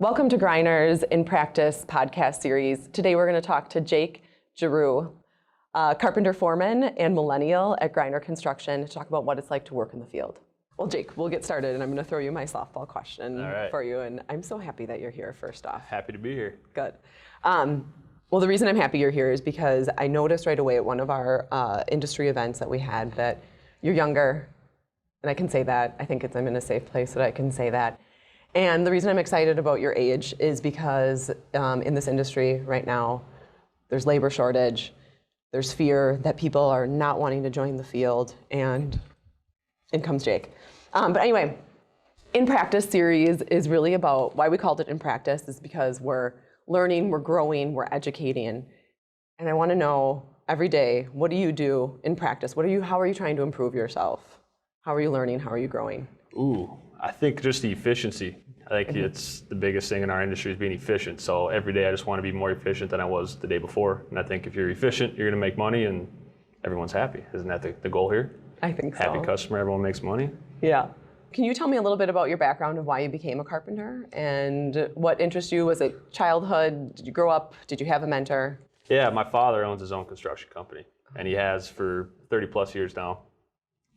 Welcome to Greiner's In Practice podcast series. Today we're going to talk to Jake Geroux, carpenter foreman and millennial at Greiner Construction, to talk about what it's like to work in the field. Well, Jake, we'll get started, and I'm going to throw you my softball question for you, and I'm so happy that you're here, first off. Happy to be here. Good. Well, the reason I'm happy you're here is because I noticed right away at one of our industry events that we had that you're younger, and I can say that. I think I'm in a safe place that I can say that. And the reason I'm excited about your age is because in this industry right now, there's labor shortage, there's fear that people are not wanting to join the field, and in comes Jake. But anyway, In Practice series is really about, why we called it In Practice is because we're learning, we're growing, we're educating. And I want to know every day, what do you do in practice? How are you trying to improve yourself? How are you learning? How are you growing? Ooh, I think just the efficiency. I think it's the biggest thing in our industry is being efficient. So every day I just want to be more efficient than I was the day before. And I think if you're efficient, you're going to make money and everyone's happy. Isn't that the goal here? I think so. Happy customer, everyone makes money. Yeah. Can you tell me a little bit about your background of why you became a carpenter and what interests you? Was it childhood? Did you grow up? Did you have a mentor? Yeah, my father owns his own construction company, and he has for 30 plus years now.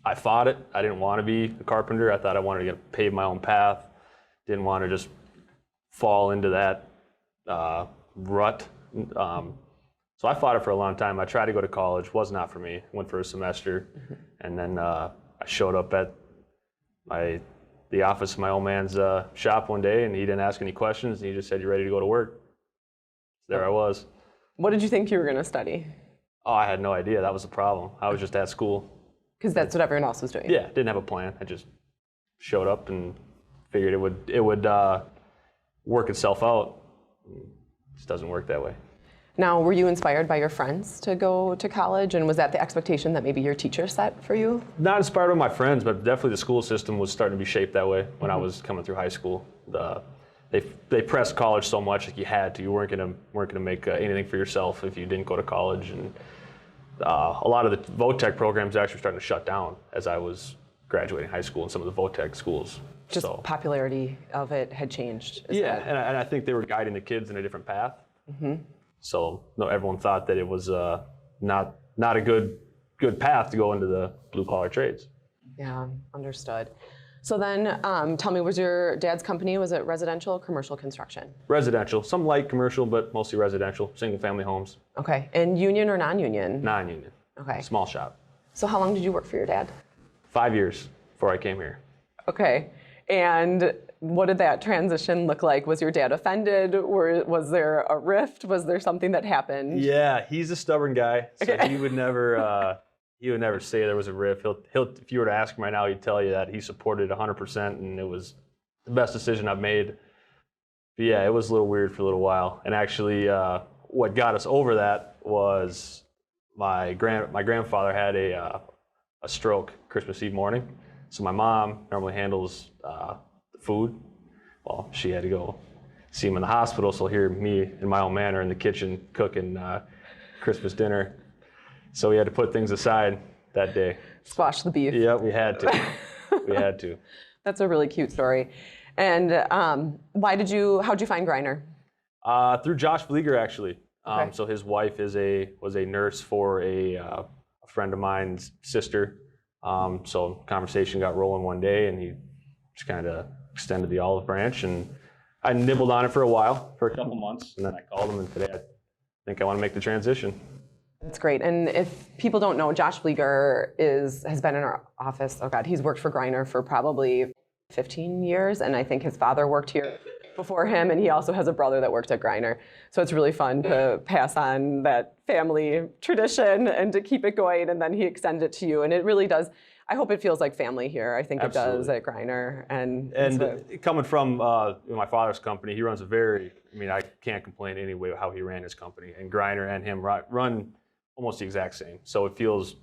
I fought it. I didn't want to be a carpenter. I thought I wanted to pave my own path. Didn't want to just fall into that rut. So I fought it for a long time. I tried to go to college. Was not for me. Went for a semester, and then I showed up at the office of my old man's shop one day, and he didn't ask any questions. And he just said, "You ready to go to work?" There I was. What did you think you were going to study? Oh, I had no idea. That was the problem. I was just at school. Because that's what everyone else was doing. Yeah, didn't have a plan. I just showed up and figured it would work itself out. It just doesn't work that way. Now, were you inspired by your friends to go to college, and was that the expectation that maybe your teacher set for you? Not inspired by my friends, but definitely the school system was starting to be shaped that way when I was coming through high school. They pressed college so much that you had to. You weren't gonna make anything for yourself if you didn't go to college, and a lot of the VOTEC programs actually starting to shut down as I was graduating high school in some of the VOTEC schools. Just popularity of it had changed. And I think they were guiding the kids in a different path. So no, everyone thought that it was not a good path to go into the blue collar trades. Yeah, understood. So then, tell me, was your dad's company, was it residential or commercial construction? Residential, some light commercial, but mostly residential, single family homes. Okay, and union or non-union? Non-union. Okay. Small shop. So how long did you work for your dad? 5 years before I came here. Okay, and what did that transition look like? Was your dad offended? Was there a rift? Was there something that happened? Yeah, he's a stubborn guy, so Okay. he would never say there was a rift. He'll if you were to ask him right now, he'd tell you that he supported 100%, and it was the best decision I've made. But yeah, it was a little weird for a little while. And actually, what got us over that was my grandfather had a stroke Christmas Eve morning. So my mom normally handles the food. Well, she had to go see him in the hospital, so here me and my old man are in the kitchen cooking Christmas dinner. So we had to put things aside that day. Squash the beef. Yeah, we had to. We had to. That's a really cute story. And how'd you find Greiner? Through Josh Vlieger, actually. Okay. So his wife was a nurse for a friend of mine's sister. So conversation got rolling one day, and he just kind of extended the olive branch, and I nibbled on it for a couple months, and then I called him, and today I think I want to make the transition. That's great. And if people don't know, Josh Vlieger has been in our office. Oh God, he's worked for Greiner for probably 15 years, and I think his father worked here before him, and he also has a brother that worked at Greiner. So it's really fun to pass on that family tradition and to keep it going, and then he extends it to you, and it really does. I hope it feels like family here. I think Absolutely. It does at Greiner. And coming from my father's company, he runs I can't complain anyway how he ran his company, and Greiner and him run almost the exact same. So it feels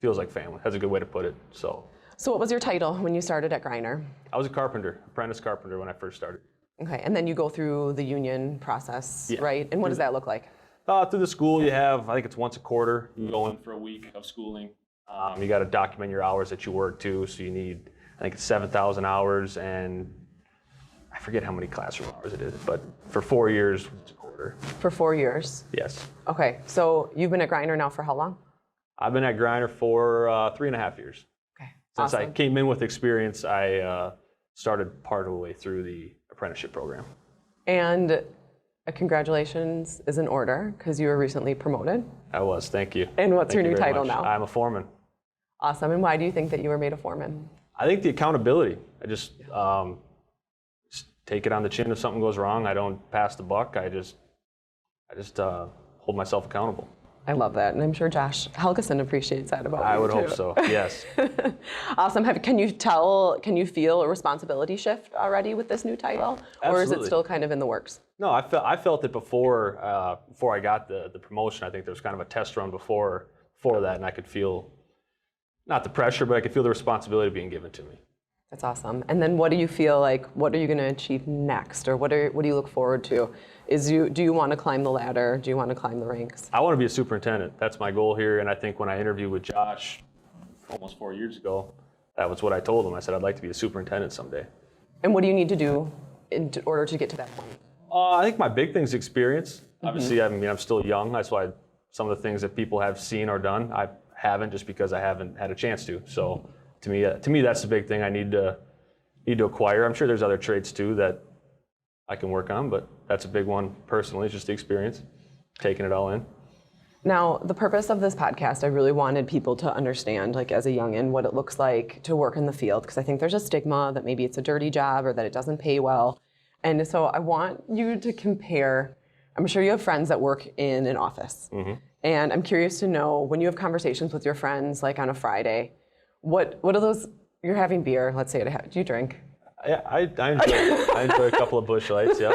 like family. That's a good way to put it. So what was your title when you started at Greiner? I was a carpenter, apprentice carpenter when I first started. Okay, and then you go through the union process, Yeah. right? And what does that look like? Through the school, you have, I think it's once a quarter, you go in for a week of schooling. You got to document your hours that you work too, so you need, I think it's 7,000 hours, and I forget how many classroom hours it is, but for 4 years, it's a quarter. For 4 years? Yes. Okay, so you've been at Greiner now for how long? I've been at Greiner for 3.5 years. Okay, Since awesome. I came in with experience, I started part of the way through the apprenticeship program. And congratulations is in order because you were recently promoted. I was, thank you. And what's Thank your you new very title much. now? I'm a foreman. Awesome. And why do you think that you were made a foreman? I think the accountability. I just take it on the chin if something goes wrong. I don't pass the buck. I just hold myself accountable. I love that, and I'm sure Josh Helgeson appreciates that about you. I would too. hope so. Yes. Awesome. Can you feel a responsibility shift already with this new title, or is it Absolutely. still kind of in the works? No, I felt it before I got the promotion. I think there was kind of a test run before that, and I could feel not the pressure, but I could feel the responsibility being given to me. That's awesome. And then what do you feel like? What are you going to achieve next, or what do you look forward to? Do you want to climb the ladder? Do you want to climb the ranks? I want to be a superintendent. That's my goal here, and I think when I interviewed with Josh almost 4 years ago, that was what I told him. I said I'd like to be a superintendent someday. And what do you need to do in order to get to that point? I think my big thing is experience. Obviously, I mean, I'm still young. That's why some of the things that people have seen or done, I haven't, just because I haven't had a chance to. So to me, that's the big thing I need to acquire. I'm sure there's other traits too that I can work on, but that's a big one personally, just the experience, taking it all in. Now, the purpose of this podcast, I really wanted people to understand, like as a youngin', what it looks like to work in the field, because I think there's a stigma that maybe it's a dirty job or that it doesn't pay well. And so I want you to compare. I'm sure you have friends that work in an office. And I'm curious to know, when you have conversations with your friends, like on a Friday, what are those, you're having beer, let's say, do you drink? Yeah, I enjoy a couple of Busch Lights, yeah.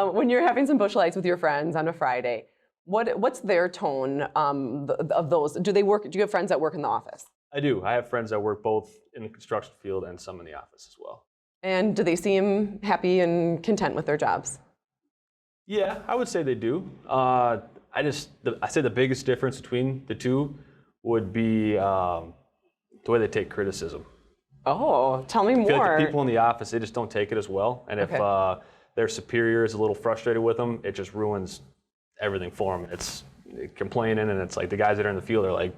When you're having some Busch Lights with your friends on a Friday, what's their tone of those? Do you have friends that work in the office? I do. I have friends that work both in the construction field and some in the office as well. And do they seem happy and content with their jobs? Yeah, I would say they do. I say the biggest difference between the two would be the way they take criticism. Oh, tell me I feel more. like the people in the office, they just don't take it as well. And if their superior is a little frustrated with them, it just ruins everything for them. It's complaining, and it's like the guys that are in the field are like,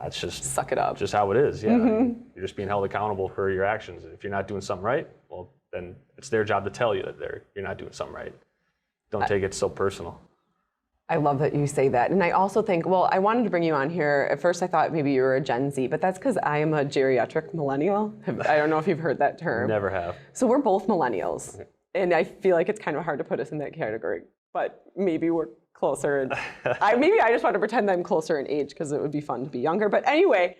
it's just Suck it up. just how it is. Yeah, you're just being held accountable for your actions. If you're not doing something right, well, then it's their job to tell you that you're not doing something right. Don't take it so personal. I love that you say that. And I also think, well, I wanted to bring you on here. At first I thought maybe you were a Gen Z, but that's because I am a geriatric millennial. I don't know if you've heard that term. Never have. So we're both millennials. Okay. And I feel like it's kind of hard to put us in that category, but maybe we're closer. Maybe I just want to pretend that I'm closer in age because it would be fun to be younger. But anyway,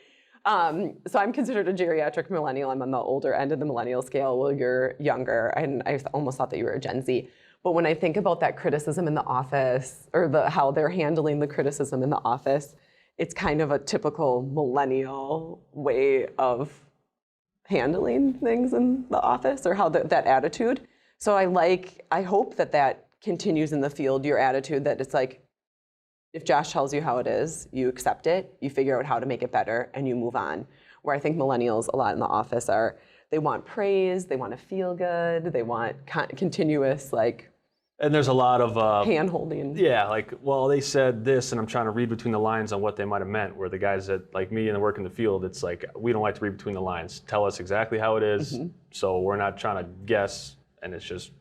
so I'm considered a geriatric millennial. I'm on the older end of the millennial scale. Well, you're younger, and I almost thought that you were a Gen Z. But when I think about that criticism in the office, or how they're handling the criticism in the office, it's kind of a typical millennial way of handling things in the office, or how that attitude. So I hope that continues in the field, your attitude that it's like, if Josh tells you how it is, you accept it, you figure out how to make it better, and you move on. Where I think millennials a lot in the office they want praise, they want to feel good, they want continuous And there's a lot of hand-holding. Yeah, well, they said this, and I'm trying to read between the lines on what they might have meant. Where the guys that, like me and work in the field, it's like, we don't like to read between the lines. Tell us exactly how it is, so we're not trying to guess, and it's just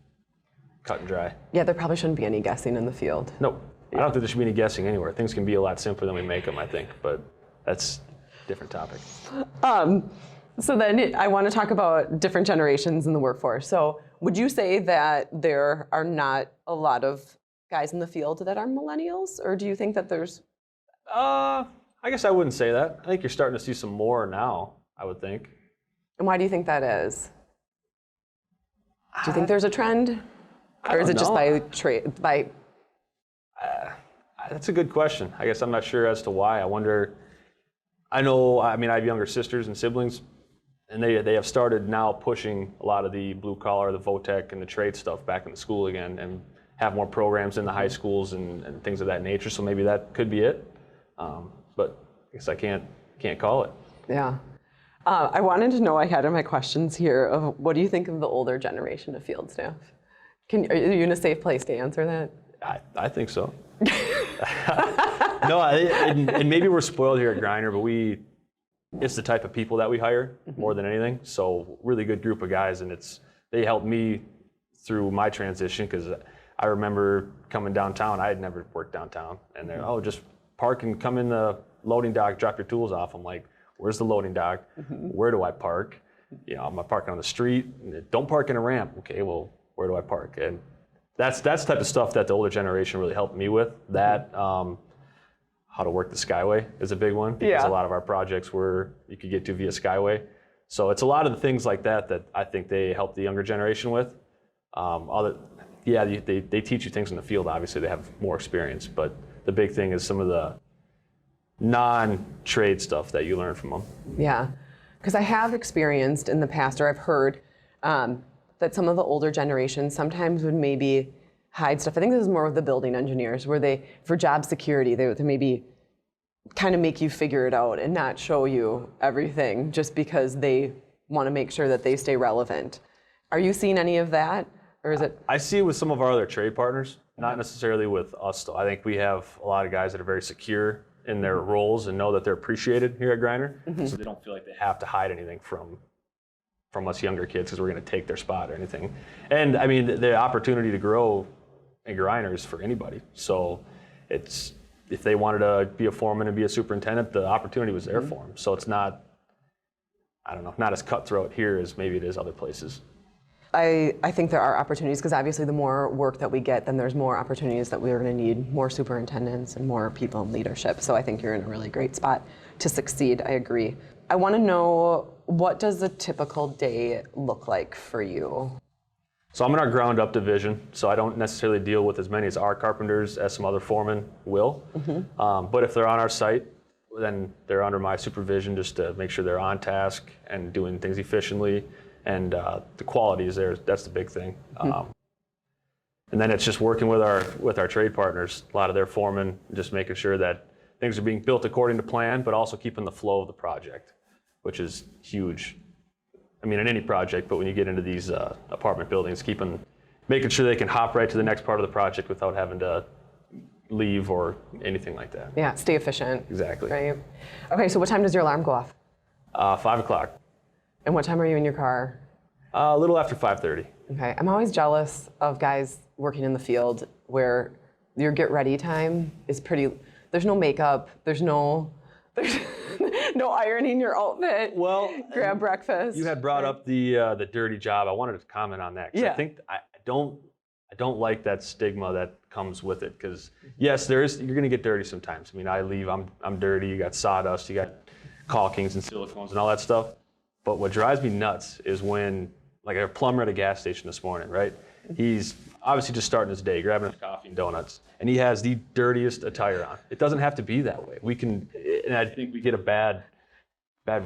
cut and dry. Yeah, there probably shouldn't be any guessing in the field. Nope. I don't think there should be any guessing anywhere. Things can be a lot simpler than we make them, I think, but that's a different topic. So then I want to talk about different generations in the workforce. So would you say that there are not a lot of guys in the field that are millennials, or do you think that there's? I guess I wouldn't say that. I think you're starting to see some more now, I would think. And why do you think that is? Do you think there's a trend? Or is it just by That's a good question. I guess I'm not sure as to why. I wonder. I have younger sisters and siblings, and they have started now pushing a lot of the blue collar, the VOTEC, and the trade stuff back into school again, and have more programs in the high schools and things of that nature. So maybe that could be it. But I guess I can't call it. Yeah. I wanted to know, I had in my questions here, of what do you think of the older generation of field staff? Are you in a safe place to answer that? I think so. No, and maybe we're spoiled here at Greiner, but it's the type of people that we hire more than anything. So really good group of guys, and they helped me through my transition, because I remember coming downtown. I had never worked downtown, and they're, just park and come in the loading dock, drop your tools off. I'm like, where's the loading dock? Where do I park? Am I parking on the street? Don't park in a ramp. Okay, well, where do I park? And that's the type of stuff that the older generation really helped me with. That how to work the Skyway is a big one, because a lot of our projects you could get to via Skyway. So it's a lot of the things like that I think they help the younger generation with. They teach you things in the field. Obviously, they have more experience, but the big thing is some of the non-trade stuff that you learn from them. Yeah, because I have experienced in the past, or I've heard that some of the older generations sometimes would maybe hide stuff. I think this is more with the building engineers, where for job security, they maybe kind of make you figure it out and not show you everything just because they want to make sure that they stay relevant. Are you seeing any of that, or is it? I see it with some of our other trade partners, not necessarily with us though. I think we have a lot of guys that are very secure in their roles and know that they're appreciated here at Greiner, so they don't feel like they have to hide anything from us younger kids, because we're going to take their spot or anything. And I mean, the opportunity to grow in Greiner is for anybody. So if they wanted to be a foreman and be a superintendent, the opportunity was there for them. So it's not as cutthroat here as maybe it is other places. I think there are opportunities, because obviously the more work that we get, then there's more opportunities that we are going to need more superintendents and more people in leadership. So I think you're in a really great spot to succeed. I agree. I want to know, what does a typical day look like for you? So I'm in our ground up division, so I don't necessarily deal with as many as our carpenters as some other foremen will. But if they're on our site, then they're under my supervision, just to make sure they're on task and doing things efficiently. And the quality is there. That's the big thing. And then it's just working with our trade partners, a lot of their foremen, just making sure that things are being built according to plan, but also keeping the flow of the project, which is huge. I mean, in any project, but when you get into these apartment buildings, making sure they can hop right to the next part of the project without having to leave or anything like that. Yeah, stay efficient. Exactly. Right. Okay, so what time does your alarm go off? 5 o'clock. And what time are you in your car? A little after 5:30. Okay, I'm always jealous of guys working in the field where your get ready time is there's no makeup, there's no ironing your outfit. Well, grab breakfast. You had brought up the dirty job. I wanted to comment on that, 'cause I think I don't like that stigma that comes with it, because yes, you're going to get dirty sometimes. I mean, I leave, I'm dirty, you got sawdust, you got caulkings and silicones and all that stuff. But what drives me nuts is when, like, a plumber at a gas station this morning, right? He's obviously just starting his day, grabbing his coffee and donuts, and he has the dirtiest attire on. It doesn't have to be that way. And I think we get a bad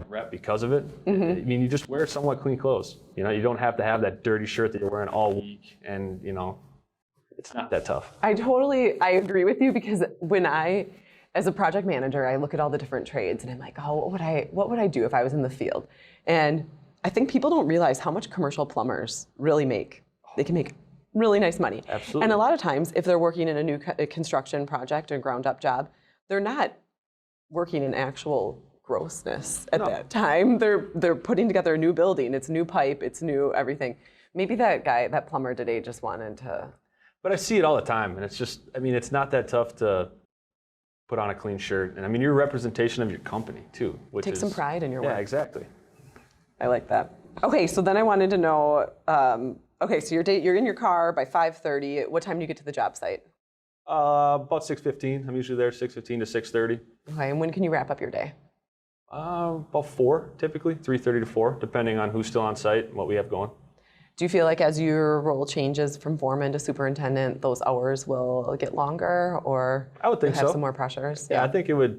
rep because of it. I mean, you just wear somewhat clean clothes. You don't have to have that dirty shirt that you're wearing all week, and it's not that tough. I agree with you, because as a project manager, I look at all the different trades and I'm like, oh, what would I do if I was in the field? And I think people don't realize how much commercial plumbers really make. They can make really nice money. Absolutely. And a lot of times, if they're working in a new construction project, a ground up job, they're not working in actual grossness at that time. They're putting together a new building. It's new pipe, it's new everything. Maybe that plumber today just wanted to. But I see it all the time, and it's not that tough to put on a clean shirt. And I mean, you're a representation of your company too. Take some pride in your work. Yeah, exactly. I like that. Okay, so then I wanted to know, so you're in your car by 5:30. What time do you get to the job site? About 6:15. I'm usually there 6:15 to 6:30. Okay, and when can you wrap up your day? About 4, typically, 3:30 to 4, depending on who's still on site and what we have going. Do you feel like as your role changes from foreman to superintendent, those hours will get longer, or I would think have so. some more pressures? Yeah, I think it would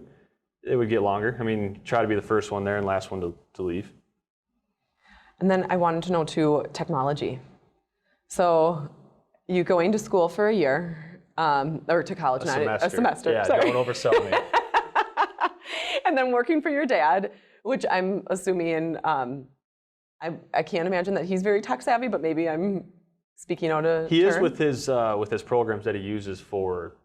get longer. I mean, try to be the first one there and last one to leave. And then I wanted to know too, technology. So you going to school for a year, or to college, a semester. A semester. Yeah, sorry. don't oversell me. And then working for your dad. which I'm assuming, I can't imagine that he's very tech savvy, but maybe I'm speaking out of He is turn. with his programs that he uses for,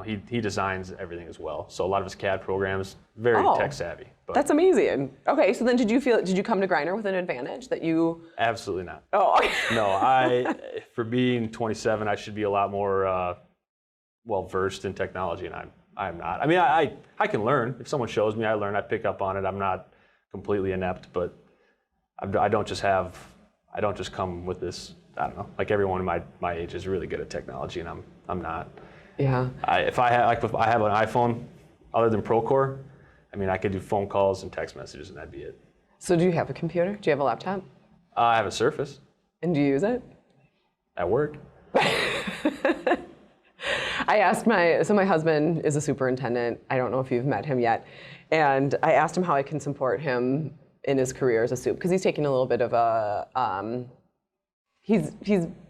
he designs everything as well. So a lot of his CAD programs, very tech savvy. But That's amazing. Okay, so then did you come to Greiner with an advantage that you? absolutely not. Oh, okay. No, for being 27, I should be a lot more well versed in technology, and I'm not. I mean, I can learn. If someone shows me, I learn. I pick up on it. I'm not completely inept, but I don't just come with this. I don't know. Like everyone my age is really good at technology, and I'm not. Yeah. If I have an iPhone, other than Procore, I mean, I could do phone calls and text messages, and that'd be it. So do you have a computer? Do you have a laptop? I have a Surface And do you use it? at work. I asked my husband is a superintendent. I don't know if you've met him yet. And I asked him how I can support him in his career as a soup, because he's taking a little bit of a, he's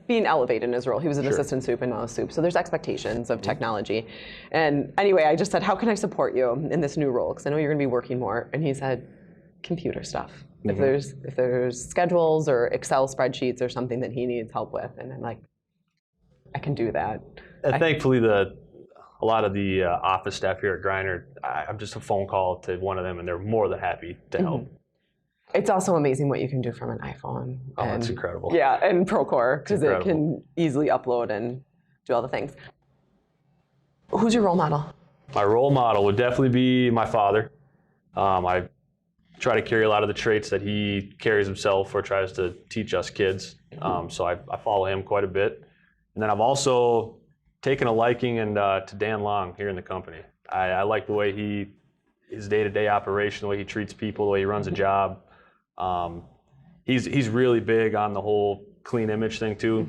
being elevated in his role. He was an assistant soup and now a soup. So there's expectations of technology. And anyway, I just said, how can I support you in this new role? Because I know you're gonna be working more. And he said, computer stuff. If there's schedules or Excel spreadsheets or something that he needs help with. And I'm like, I can do that. And thankfully, a lot of the office staff here at Greiner, I'm just a phone call to one of them, and they're more than happy to help. It's also amazing what you can do from an iPhone. Oh, it's incredible. Yeah, and Procore, because it can easily upload and do all the things. Who's your role model? My role model would definitely be my father. I try to carry a lot of the traits that he carries himself or tries to teach us kids. So I follow him quite a bit. And then I've also taken a liking to Dan Long here in the company. I like the way his day-to-day operation, the way he treats people, the way he runs a job. He's really big on the whole clean image thing too.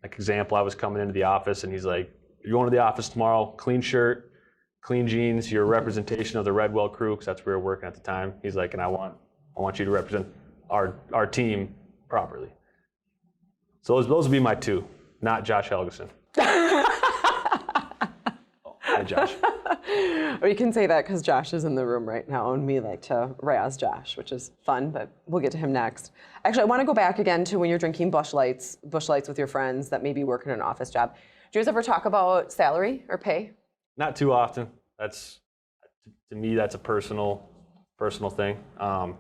Like example, I was coming into the office and he's like, "You're going to the office tomorrow, clean shirt, clean jeans, you're a representation of the Redwell crew," because that's where we were working at the time. He's like, "And I want you to represent our team properly." So those would be my two, not Josh Helgeson. Hi, Josh. Or you can say that because Josh is in the room right now, and we like to razz Josh, which is fun, but we'll get to him next. Actually, I want to go back again to when you're drinking Busch Lights with your friends that maybe work in an office job. Do you guys ever talk about salary or pay? Not too often. To me, that's a personal thing. I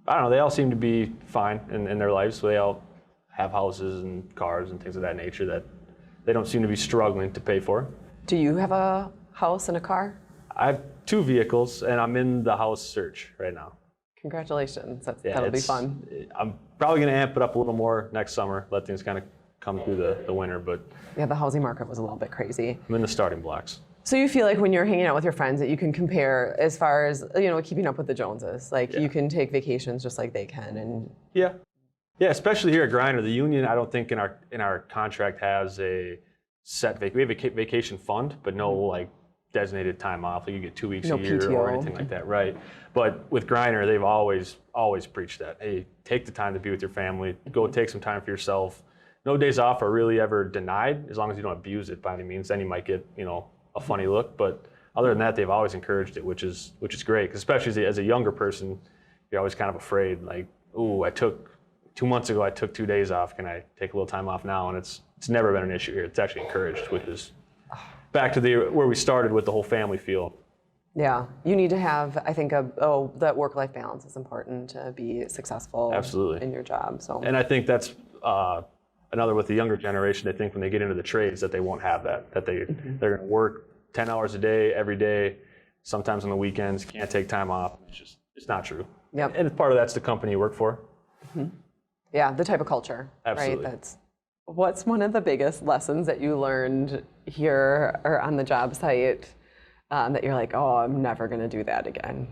don't know. They all seem to be fine in their lives. So they all have houses and cars and things of that nature that they don't seem to be struggling to pay for. Do you have a house and a car? I have 2 vehicles, and I'm in the house search right now. Congratulations. That'll be fun. I'm probably going to amp it up a little more next summer, let things kind of come through the winter, but Yeah, the housing market was a little bit crazy. I'm in the starting blocks. So you feel like when you're hanging out with your friends that you can compare as far as, keeping up with the Joneses. Like you can take vacations just like they can. And Yeah, especially here at Greiner, the union, I don't think in our contract has a set we have a vacation fund, but no like designated time off. Like you get 2 weeks No a year PTO. or anything like that, right? But with Greiner, they've always preached that. Hey, take the time to be with your family. Go take some time for yourself. No days off are really ever denied as long as you don't abuse it by any means. Then you might get a funny look. But other than that, they've always encouraged it, which is great. 'Cause especially as a younger person, you're always kind of afraid. Like, ooh, 2 months ago I took 2 days off. Can I take a little time off now? And it's never been an issue here. It's actually encouraged, which is back to where we started with the whole family feel. yeah, you need to have, I think, that work-life balance is important to be successful Absolutely. in your job. So. And I think that's another with the younger generation. They think when they get into the trades that they won't have that they're going to work 10 hours a day every day, sometimes on the weekends, can't take time off. It's not true. Yep. And part of that's the company you work for. Yeah, the type of culture, Absolutely. right? What's one of the biggest lessons that you learned here or on the job site that you're like, oh, I'm never going to do that again?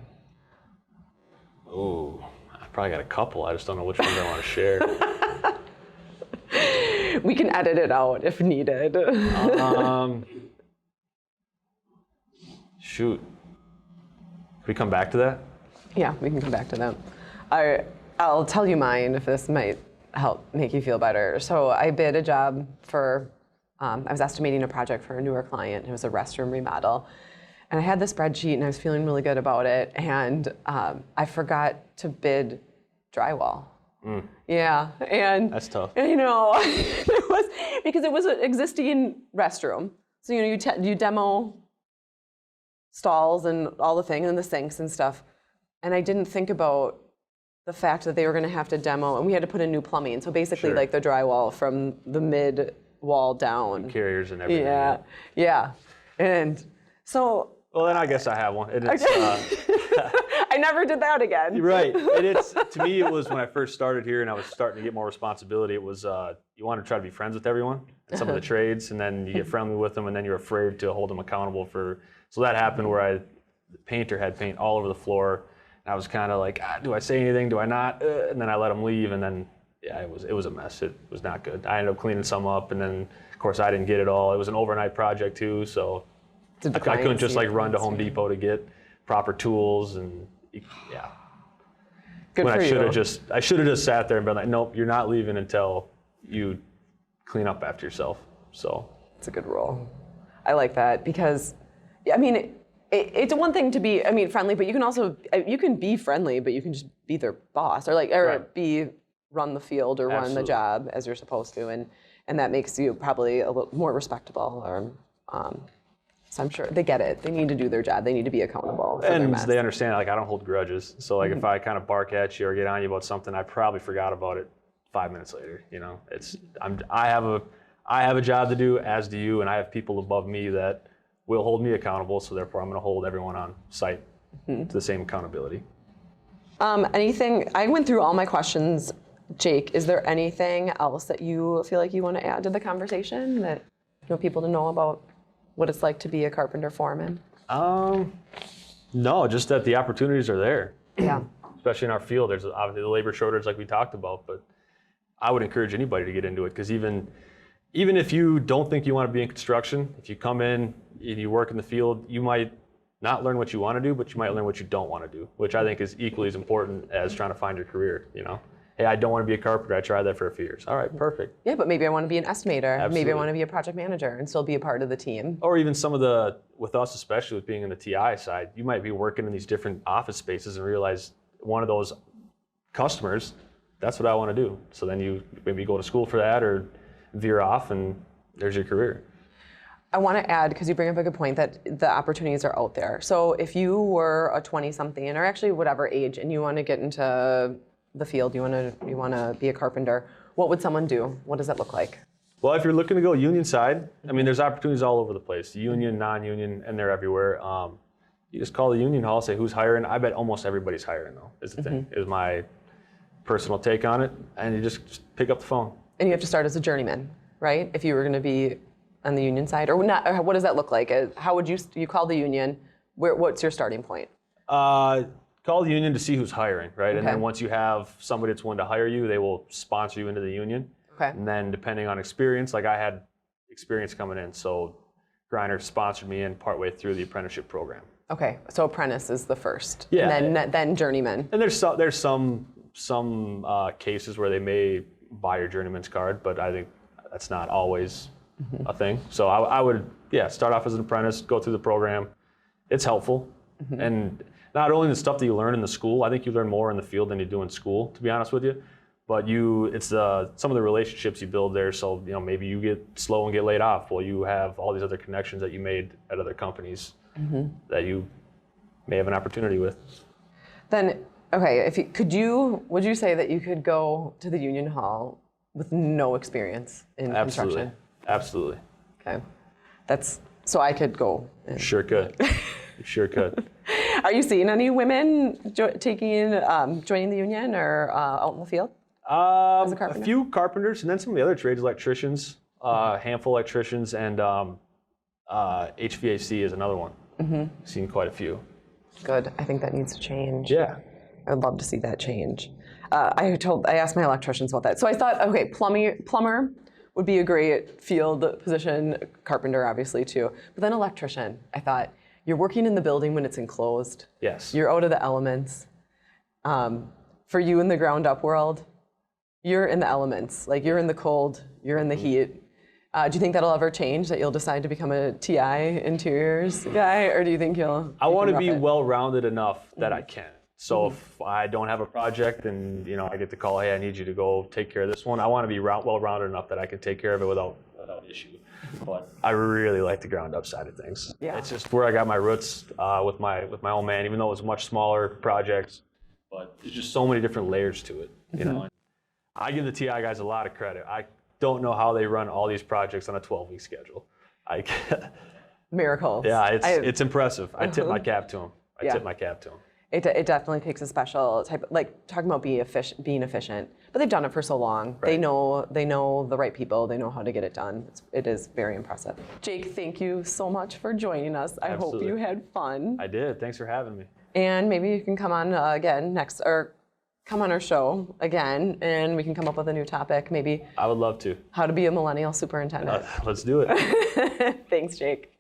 Oh, I probably got a couple. I just don't know which ones I want to share. We can edit it out if needed. Shoot. Can we come back to that? Yeah, we can come back to that. I'll tell you mine if this might help make you feel better. So I bid a job for, I was estimating a project for a newer client. It was a restroom remodel. And I had the spreadsheet and I was feeling really good about it. And I forgot to bid drywall. Yeah, and That's tough. And, it was because it was an existing restroom. So you demo stalls and all the thing and the sinks and stuff. And I didn't think about the fact that they were going to have to demo, and we had to put in new plumbing. So basically, Sure. like the drywall from the mid wall down. Carriers and everything. Yeah. And so. Well, then I guess I have one. And it's, I never did that again. Right. And it's, to me, it was when I first started here and I was starting to get more responsibility. It was you want to try to be friends with everyone in some of the trades, and then you get friendly with them, and then you're afraid to hold them accountable for. So that happened where the painter had paint all over the floor, and I was kind of like, do I say anything? Do I not? And then I let him leave, and then it was a mess. It was not good. I ended up cleaning some up, and then of course I didn't get it all. It was an overnight project too, so I couldn't just like run to Home Depot to get proper tools, and yeah. Good when for I should have just sat there and been like, nope, you're not leaving until you clean up after yourself. So it's a good rule. I like that because, I mean, it's one thing to be, friendly, but you can be friendly, but you can just be their boss or Right. run the field or Absolutely. run the job as you're supposed to, and that makes you probably a little more respectable. Or, so I'm sure they get it. They need to do their job. They need to be accountable for their and mess. they understand, like, I don't hold grudges. So like if I kind of bark at you or get on you about something, I probably forgot about it 5 minutes later. I have a job to do, as do you, and I have people above me that will hold me accountable. So therefore, I'm going to hold everyone on site to the same accountability. Anything? I went through all my questions. Jake, is there anything else that you feel like you want to add to the conversation that you want people to know about what it's like to be a carpenter foreman? No, just that the opportunities are there. Yeah. Especially in our field, there's obviously the labor shortage like we talked about, but I would encourage anybody to get into it, because even if you don't think you want to be in construction, if you come in and you work in the field, you might not learn what you want to do, but you might learn what you don't want to do, which I think is equally as important as trying to find your career. Hey, I don't want to be a carpenter. I tried that for a few years. All right, perfect. Yeah, but maybe I want to be an estimator. Absolutely. Maybe I want to be a project manager and still be a part of the team. Or even some of with us, especially with being in the TI side, you might be working in these different office spaces and realize one of those customers, that's what I want to do. So then you maybe go to school for that or veer off, and there's your career. I want to add, because you bring up a good point, that the opportunities are out there. So if you were a 20-something, or actually whatever age, and you want to get into the field, you want to be a carpenter, what would someone do? What does that look like? Well, if you're looking to go union side, there's opportunities all over the place, union, non-union, and they're everywhere. You just call the union hall, say who's hiring. I bet almost everybody's hiring, though, is the thing, is my personal take on it. And you just pick up the phone. And you have to start as a journeyman, right? If you were going to be on the union side, or not, or what does that look like? How would you call the union? What's your starting point? Call the union to see who's hiring, right? Okay. And then once you have somebody that's willing to hire you, they will sponsor you into the union. Okay. And then depending on experience, like I had experience coming in, so Greiner sponsored me in partway through the apprenticeship program. Okay, so apprentice is the first. Yeah. And then journeyman. And there's some cases where they may buy your journeyman's card, but I think that's not always a thing. So I would start off as an apprentice, go through the program. It's helpful. And not only the stuff that you learn in the school, I think you learn more in the field than you do in school, to be honest with you. But it's some of the relationships you build there. So maybe you get slow and get laid off. Well, you have all these other connections that you made at other companies that you may have an opportunity with. Then, okay, would you say that you could go to the union hall with no experience in construction? Absolutely. Okay, so I could go. Sure could. You sure could. Are you seeing any women joining the union or out in the field? As a carpenter? A few carpenters, and then some of the other trades, electricians, a handful of electricians, and HVAC is another one. Seen quite a few. Good. I think that needs to change. Yeah. I'd love to see that change. I asked my electricians about that. So I thought, okay, plumber would be a great field position, carpenter obviously too, but then electrician. I thought, you're working in the building when it's enclosed. Yes. You're out of the elements. For you in the ground up world, you're in the elements. Like you're in the cold, you're in the heat. Do you think that'll ever change, that you'll decide to become a TI interiors guy, or do you think you'll? I want to rough be it? well-rounded enough that I can. So if I don't have a project and I get the call, hey, I need you to go take care of this one, I want to be well-rounded enough that I can take care of it without issue. But I really like the ground-up side of things. Yeah. It's just where I got my roots with my old man, even though it was much smaller projects. But there's just so many different layers to it. You know, and I give the TI guys a lot of credit. I don't know how they run all these projects on a 12-week schedule. Miracles. Yeah, it's impressive. I tip my cap to them. I tip my cap to them. It definitely takes a special type, like talking about being efficient, but they've done it for so long. Right. They know the right people. They know how to get it done. It is very impressive. Jake, thank you so much for joining us. I hope you had fun. I did. Thanks for having me. And maybe you can come on again or come on our show again, and we can come up with a new topic. Maybe I would love to. how to be a millennial superintendent. Let's do it. Thanks, Jake.